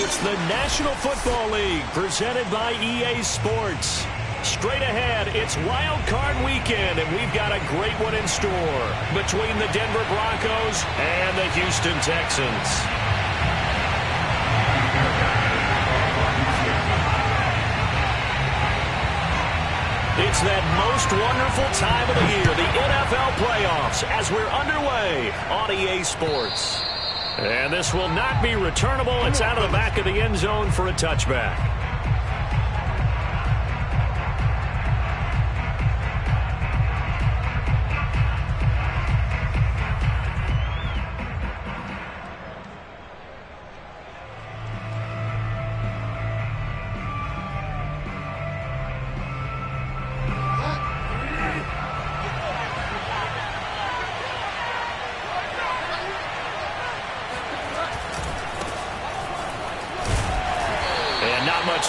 It's the National Football League presented by EA Sports. Straight ahead, it's Wild Card Weekend, and we've got a great one in store between the Denver Broncos and the Houston Texans. It's that most wonderful time of the year, the NFL playoffs, as we're underway on EA Sports. And this will not be returnable. It's out of the back of the end zone for a touchback.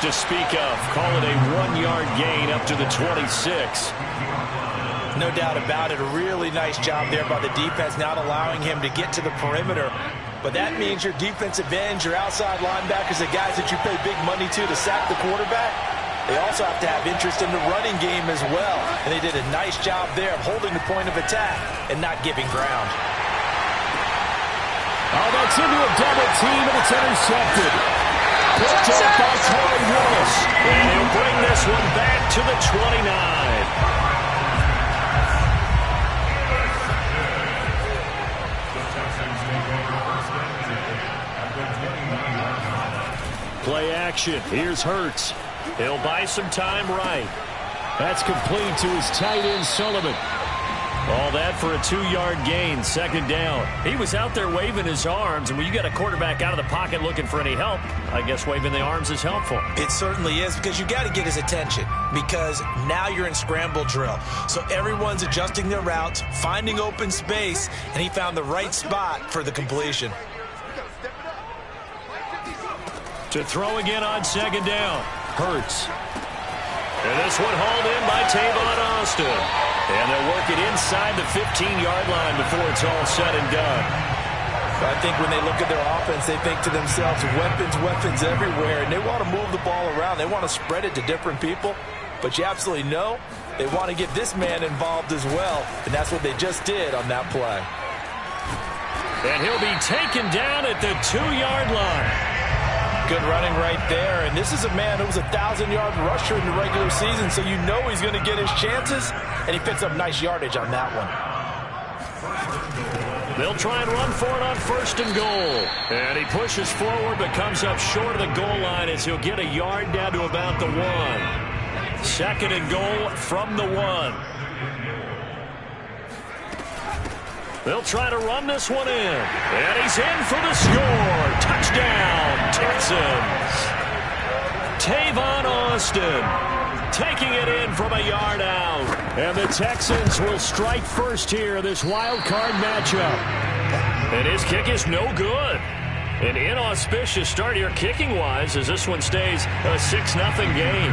To speak of. Call it a 1-yard gain up to the 26. No doubt about it. A really nice job there by the defense, not allowing him to get to the perimeter. But that means your defensive ends, your outside linebackers, the guys that you pay big money to sack the quarterback, they also have to have interest in the running game as well. And they did a nice job there of holding the point of attack and not giving ground. Oh, that's into a double team, and it's intercepted. Picked up by Corey Willis. And he'll bring this one back to the 29. Play action. Here's Hurts. He'll buy some time right. That's complete to his tight end, Sullivan. All that for a 2-yard gain, second down. He was out there waving his arms, and when you got a quarterback out of the pocket looking for any help, I guess waving the arms is helpful. It certainly is, because you got to get his attention, because now you're in scramble drill. So everyone's adjusting their routes, finding open space, and he found the right spot for the completion. To throw again on second down, Hurts. And this one hauled in by Tavon Austin. And they'll work it inside the 15-yard line before it's all said and done. I think when they look at their offense, they think to themselves, weapons everywhere, and they want to move the ball around. They want to spread it to different people. But you absolutely know they want to get this man involved as well, and that's what they just did on that play. And he'll be taken down at the 2-yard line. Good running right there, and this is a man who was a 1,000-yard rusher in the regular season, so you know he's going to get his chances, and he picks up nice yardage on that one. They'll try and run for it on first and goal, and he pushes forward but comes up short of the goal line as he'll get a yard down to about the 1. Second and goal from the 1. They'll try to run this one in. And he's in for the score. Touchdown, Texans. Tavon Austin taking it in from a yard out. And the Texans will strike first here, this wild card matchup. And his kick is no good. An inauspicious start here kicking-wise as this one stays a 6-0 game.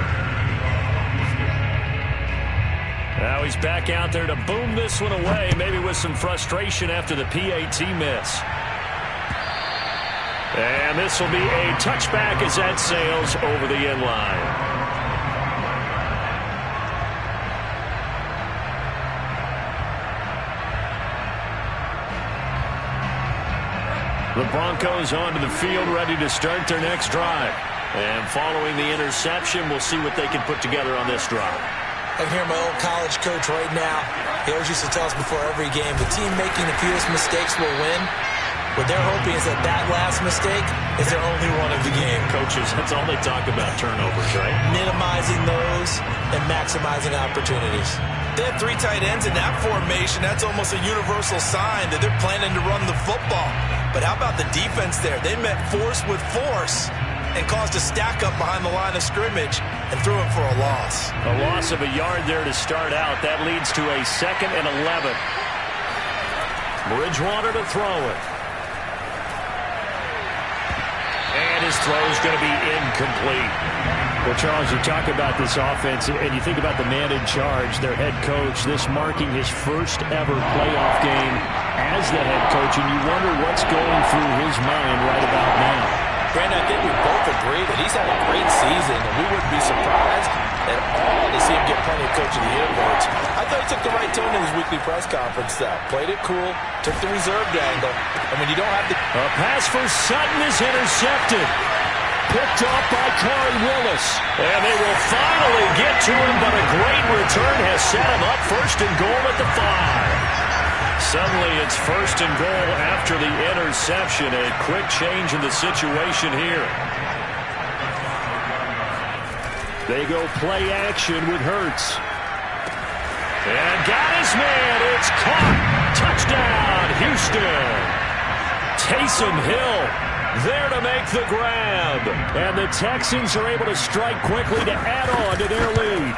Now he's back out there to boom this one away, maybe with some frustration after the PAT miss. And this will be a touchback as that sails over the end line. The Broncos onto the field, ready to start their next drive. And following the interception, we'll see what they can put together on this drive. I can hear my old college coach right now. He always used to tell us before every game, the team making the fewest mistakes will win. What they're hoping is that that last mistake is their only one of the game. Coaches, that's all they talk about, turnovers, right? Minimizing those and maximizing opportunities. They have 3 tight ends in that formation. That's almost a universal sign that they're planning to run the football. But how about the defense there? They met force with force and caused a stack up behind the line of scrimmage and threw it for a loss. A loss of a yard there to start out. That leads to a 2nd and 11. Bridgewater to throw it. And his throw is going to be incomplete. Well, Charles, you talk about this offense, and you think about the man in charge, their head coach, this marking his first ever playoff game as the head coach, and you wonder what's going through his mind right about now. Brandon, I think we both agree that he's had a great season, and we wouldn't be surprised at all to see him get plenty of Coach of the Year votes. I thought he took the right tone in his weekly press conference, though. Played it cool, took the reserved angle, and when you don't have the... A pass for Sutton is intercepted. Picked off by Corey Willis. And they will finally get to him, but a great return has set him up first and goal at the 5. Suddenly it's first and goal after the interception. A quick change in the situation here. They go play action with Hurts. And got his man. It's caught. Touchdown, Houston. Taysom Hill there to make the grab. And the Texans are able to strike quickly to add on to their lead.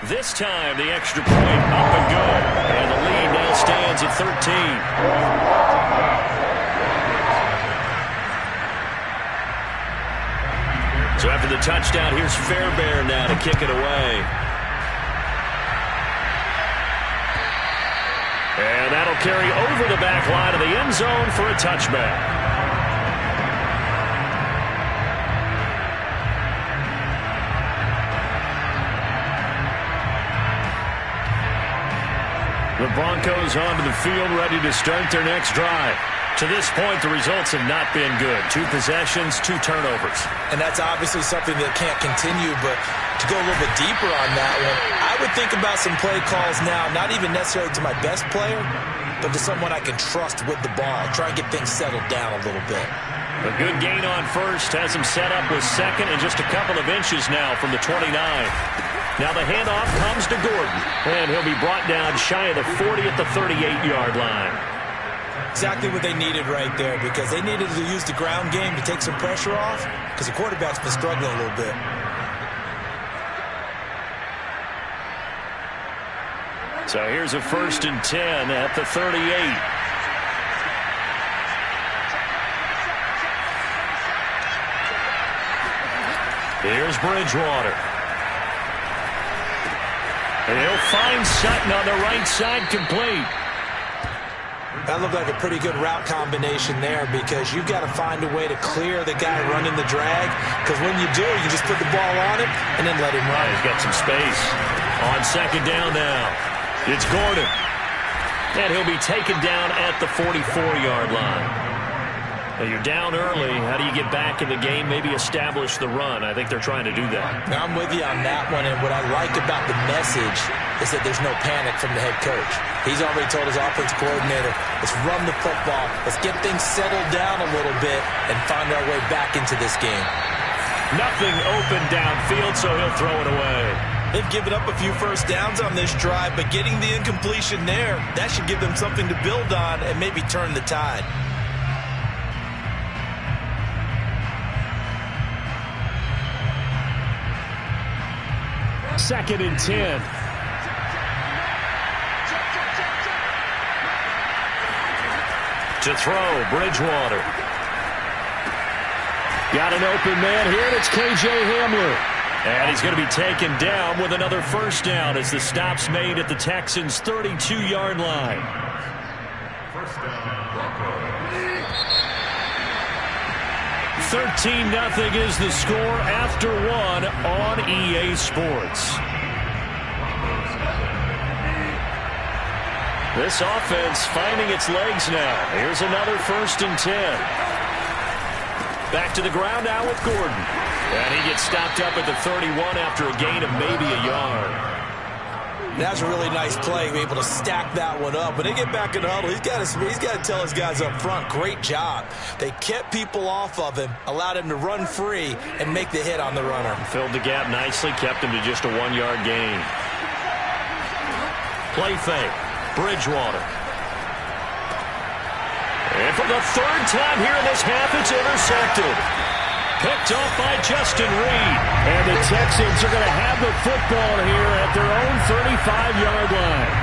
This time, the extra point up and good. And the lead now stands at 13. So after the touchdown, here's Fairbairn now to kick it away. And that'll carry over the back line of the end zone for a touchback. The Broncos onto the field, ready to start their next drive. To this point, the results have not been good. 2 possessions, 2 turnovers. And that's obviously something that can't continue, but to go a little bit deeper on that one, I would think about some play calls now, not even necessarily to my best player, but to someone I can trust with the ball. Try and get things settled down a little bit. A good gain on first has him set up with second and just a couple of inches now from the 29. Now the handoff comes to Gordon, and he'll be brought down shy of the 40 at the 38-yard line. Exactly what they needed right there, because they needed to use the ground game to take some pressure off, because the quarterback's been struggling a little bit. So here's a 1st and 10 at the 38. Here's Bridgewater. And he'll find Sutton on the right side, complete. That looked like a pretty good route combination there, because you've got to find a way to clear the guy running the drag, because when you do, you just put the ball on him and then let him run. He's got some space. On 2nd down now, it's Gordon. And he'll be taken down at the 44-yard line. Now you're down early. How do you get back in the game? Maybe establish the run. I think they're trying to do that. Now I'm with you on that one, and what I like about the message is that there's no panic from the head coach. He's already told his offensive coordinator, let's run the football, let's get things settled down a little bit and find our way back into this game. Nothing open downfield, so he'll throw it away. They've given up a few first downs on this drive, but getting the incompletion there, that should give them something to build on and maybe turn the tide. 2nd and 10. To throw, Bridgewater. Got an open man here, and it's K.J. Hamler. And he's going to be taken down with another first down as the stop's made at the Texans' 32-yard line. First down, Broncos. 13-0 is the score after 1 on EA Sports. This offense finding its legs now. Here's another 1st and 10. Back to the ground now with Gordon. And he gets stopped up at the 31 after a gain of maybe a yard. That's a really nice play, able to stack that one up. When they get back in the huddle, he's got to tell his guys up front, great job. They kept people off of him, allowed him to run free, and make the hit on the runner. Filled the gap nicely, kept him to just a 1-yard gain. Play fake, Bridgewater. And for the 3rd time here in this half, it's intercepted. Picked off by Justin Reed. And the Texans are going to have the football here at their own 35-yard line.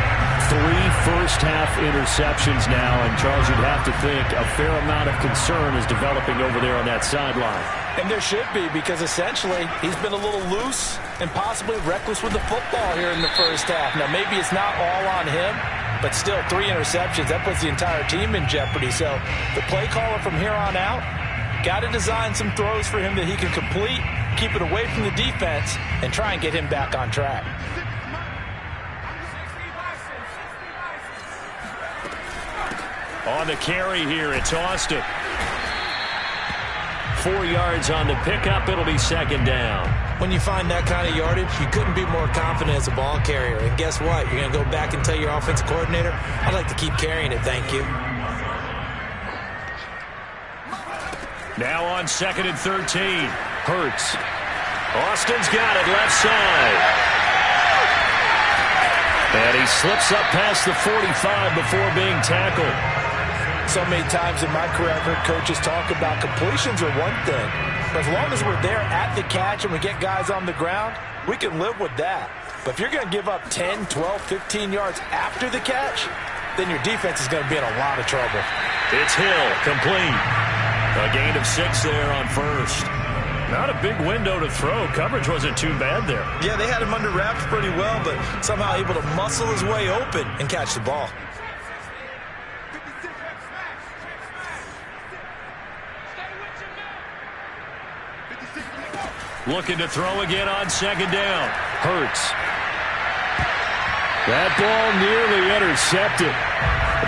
3 first-half interceptions now, and Charles, you'd have to think a fair amount of concern is developing over there on that sideline. And there should be, because essentially he's been a little loose and possibly reckless with the football here in the first half. Now, maybe it's not all on him, but still 3 interceptions. That puts the entire team in jeopardy. So the play caller from here on out, Got to design some throws for him that he can complete, keep it away from the defense, and try and get him back on track. On the carry here, it's Austin. 4 yards on the pickup. It'll be second down. When you find that kind of yardage, you couldn't be more confident as a ball carrier. And guess what? You're going to go back and tell your offensive coordinator, I'd like to keep carrying it, thank you. Now on 2nd and 13. Hurts. Austin's got it left side. And he slips up past the 45 before being tackled. So many times in my career, I've heard coaches talk about completions are one thing. But as long as we're there at the catch and we get guys on the ground, we can live with that. But if you're going to give up 10, 12, 15 yards after the catch, then your defense is going to be in a lot of trouble. It's Hill, complete. A gain of 6 there on first. Not a big window to throw. Coverage wasn't too bad there. Yeah, they had him under wraps pretty well, but somehow able to muscle his way open and catch the ball. Looking to throw again on second down. Hurts. That ball nearly intercepted.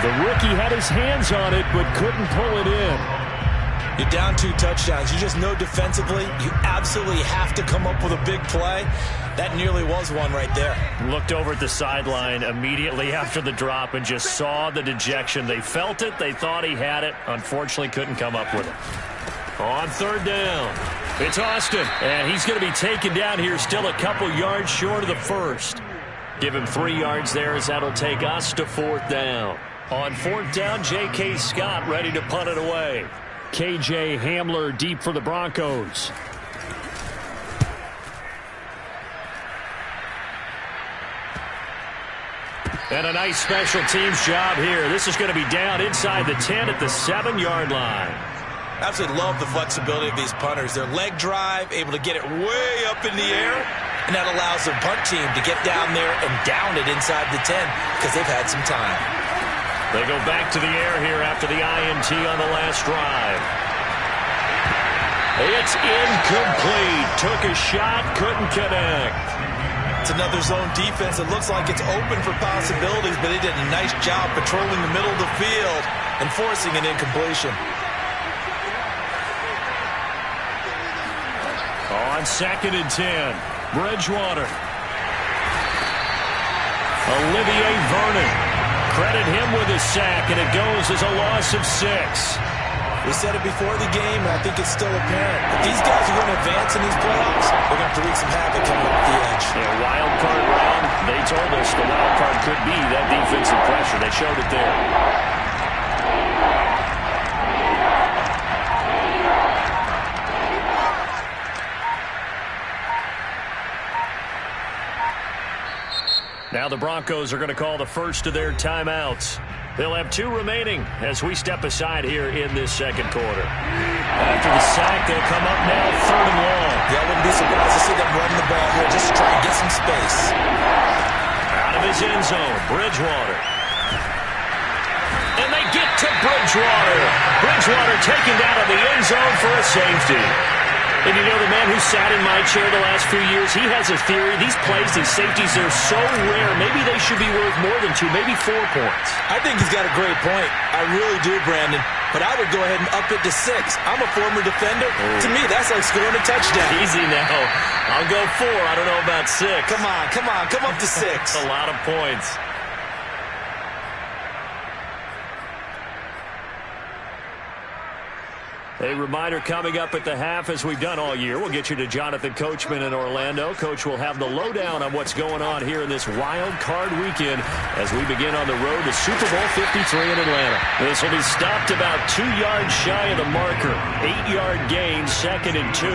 The rookie had his hands on it but couldn't pull it in. You're down 2 touchdowns. You just know defensively you absolutely have to come up with a big play. That nearly was one right there. Looked over at the sideline immediately after the drop and just saw the dejection. They felt it. They thought he had it. Unfortunately, couldn't come up with it. On third down, it's Austin. And he's going to be taken down here still a couple yards short of the first. Give him 3 yards there as that'll take us to 4th down. On 4th down, J.K. Scott ready to punt it away. K.J. Hamler deep for the Broncos. And a nice special teams job here. This is going to be down inside the 10 at the 7-yard line. Absolutely love the flexibility of these punters. Their leg drive, able to get it way up in the air, and that allows the punt team to get down there and down it inside the 10 because they've had some time. They go back to the air here after the INT on the last drive. It's incomplete. Took a shot, couldn't connect. It's another zone defense. It looks like it's open for possibilities, but they did a nice job patrolling the middle of the field and forcing an incompletion. On 2nd and 10, Bridgewater. Olivier Vernon. Credit him with his sack, and it goes as a loss of 6. We said it before the game, and I think it's still apparent. If these guys are going to advance in these playoffs, they're going to have to wreak some havoc coming off the edge. Yeah, wild card round, they told us the wild card could be that defensive pressure. They showed it there. Now the Broncos are going to call the first of their timeouts. They'll have 2 remaining as we step aside here in this second quarter. After the sack, they'll come up now 3rd and long. Yeah, I wouldn't be surprised to see them run the ball here just to try and get some space. Out of his end zone, Bridgewater. And they get to Bridgewater. Bridgewater taken down in the end zone for a safety. And you know, the man who sat in my chair the last few years, he has a theory. These plays, these safeties, they're so rare. Maybe they should be worth more than 2, maybe 4 points. I think he's got a great point. I really do, Brandon. But I would go ahead and up it to 6. I'm a former defender. Oh. To me, that's like scoring a touchdown. Easy now. I'll go 4. I don't know about 6. Come on. Come up to 6. That's a lot of points. A reminder coming up at the half, as we've done all year. We'll get you to Jonathan Coachman in Orlando. Coach will have the lowdown on what's going on here in this wild card weekend as we begin on the road to Super Bowl 53 in Atlanta. This will be stopped about 2 yards shy of the marker. 8-yard gain, 2nd and 2.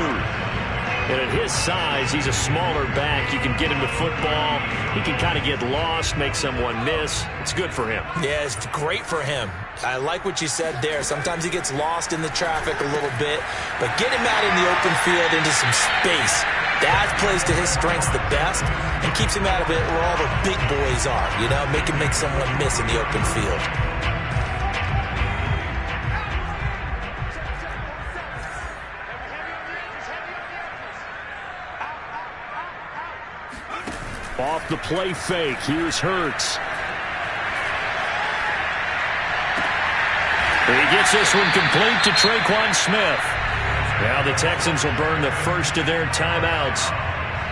And at his size, he's a smaller back. You can get him to football. He can kind of get lost, make someone miss. It's good for him. Yeah, it's great for him. I like what you said there. Sometimes he gets lost in the traffic a little bit, but get him out in the open field into some space. That plays to his strengths the best and keeps him out of it where all the big boys are, you know, make someone miss in the open field. Off the play fake, here's Hurts. He gets this one complete to Traquan Smith. Now the Texans will burn the first of their timeouts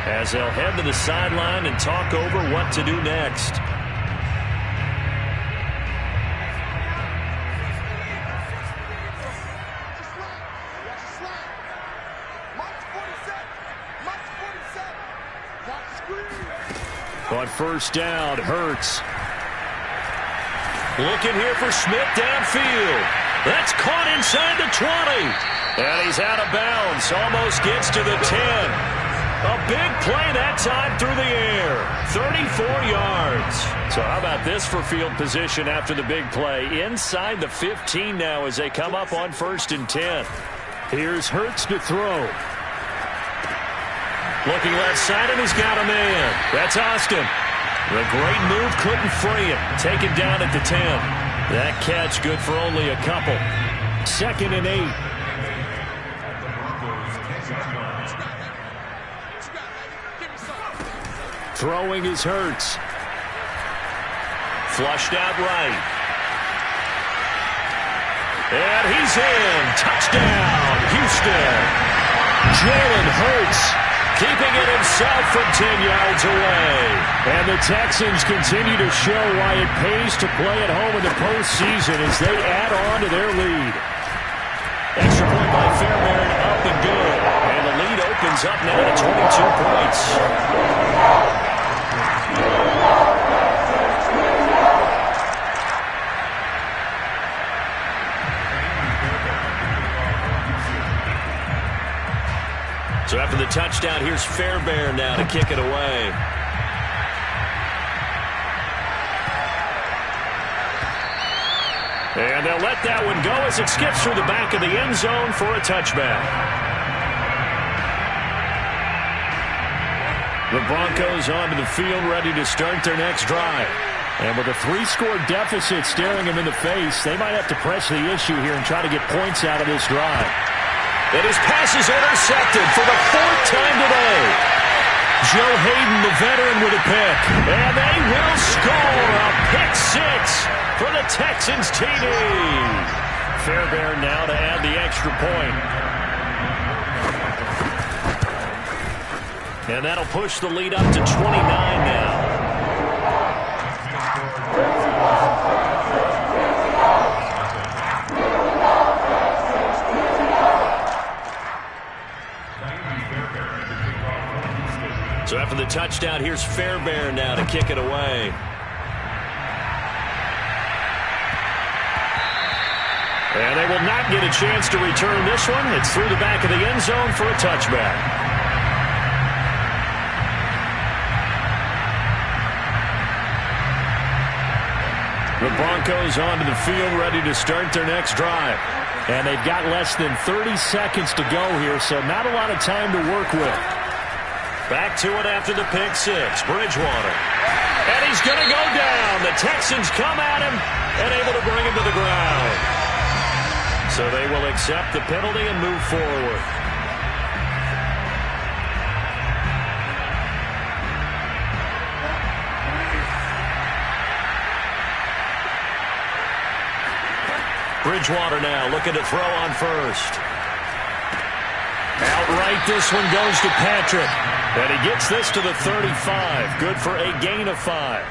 as they'll head to the sideline and talk over what to do next. On first down, Hurts. Looking here for Smith downfield. That's caught inside the 20. And he's out of bounds. Almost gets to the 10. A big play that time through the air. 34 yards. So how about this for field position after the big play? Inside the 15 now as they come up on first and 10. Here's Hurts to throw. Looking left side, and he's got a man. That's Austin. The great move couldn't free it. Taken down at the 10. That catch good for only a couple. 2nd and 8. Throwing is Hurts. Flushed out right. And he's in. Touchdown, Houston. Jalen Hurts keeping it himself from 10 yards away. And the Texans continue to show why it pays to play at home in the postseason as they add on to their lead. Extra point by Fairbairn, up and good. And the lead opens up now to 22 points. So after the touchdown, here's Fairbairn now to kick it away. And they'll let that one go as it skips through the back of the end zone for a touchback. The Broncos onto the field ready to start their next drive. And with a 3-score deficit staring them in the face, they might have to press the issue here and try to get points out of this drive. And his pass is intercepted for the 4th time today. Joe Hayden, the veteran, with a pick. And they will score a pick 6 for the Texans TD. Fairbairn now to add the extra point. And that'll push the lead up to 29 now. So after the touchdown, here's Fairbairn now to kick it away. And they will not get a chance to return this one. It's through the back of the end zone for a touchback. The Broncos onto the field ready to start their next drive. And they've got less than 30 seconds to go here, so not a lot of time to work with. Back to it after the pick 6. Bridgewater. And he's going to go down. The Texans come at him and able to bring him to the ground. So they will accept the penalty and move forward. Bridgewater now looking to throw on first. Outright, this one goes to Patrick. And he gets this to the 35. Good for a gain of 5.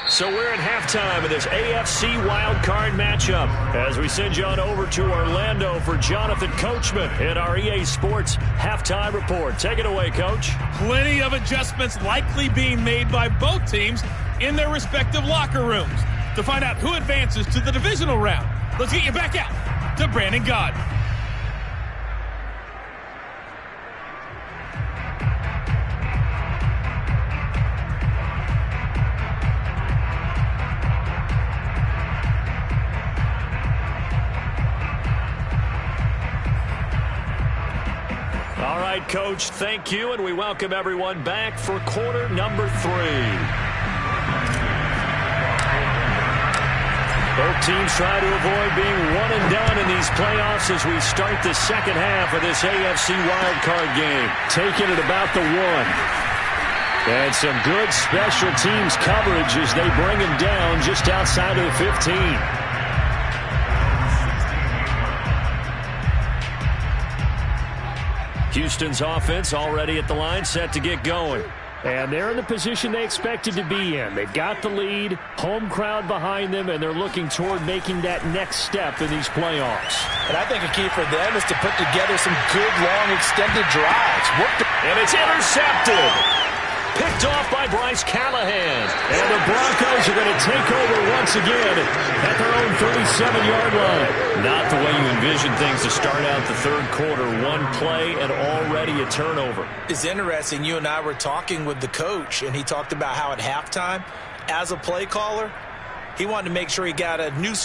So we're at halftime of this AFC wildcard matchup as we send you on over to Orlando for Jonathan Coachman in our EA Sports halftime report. Take it away, Coach. Plenty of adjustments likely being made by both teams in their respective locker rooms. To find out who advances to the divisional round, let's get you back out to Brandon Gaudin. All right, Coach, thank you, and we welcome everyone back for quarter number 3. Both teams try to avoid being one and done in these playoffs as we start the second half of this AFC wildcard game. Taking it about the 1. And some good special teams coverage as they bring him down just outside of the 15. Houston's offense already at the line, set to get going. And they're in the position they expected to be in. They've got the lead, home crowd behind them, and they're looking toward making that next step in these playoffs. And I think a key for them is to put together some good, long, extended drives. And it's intercepted. Picked off by Bryce Callahan. And the Broncos are going to take over once again at their own 37-yard line. Not the way you envision things to start out the third quarter. One play and already a turnover. It's interesting. You and I were talking with the coach, and he talked about how at halftime, as a play caller, he wanted to make sure he got a new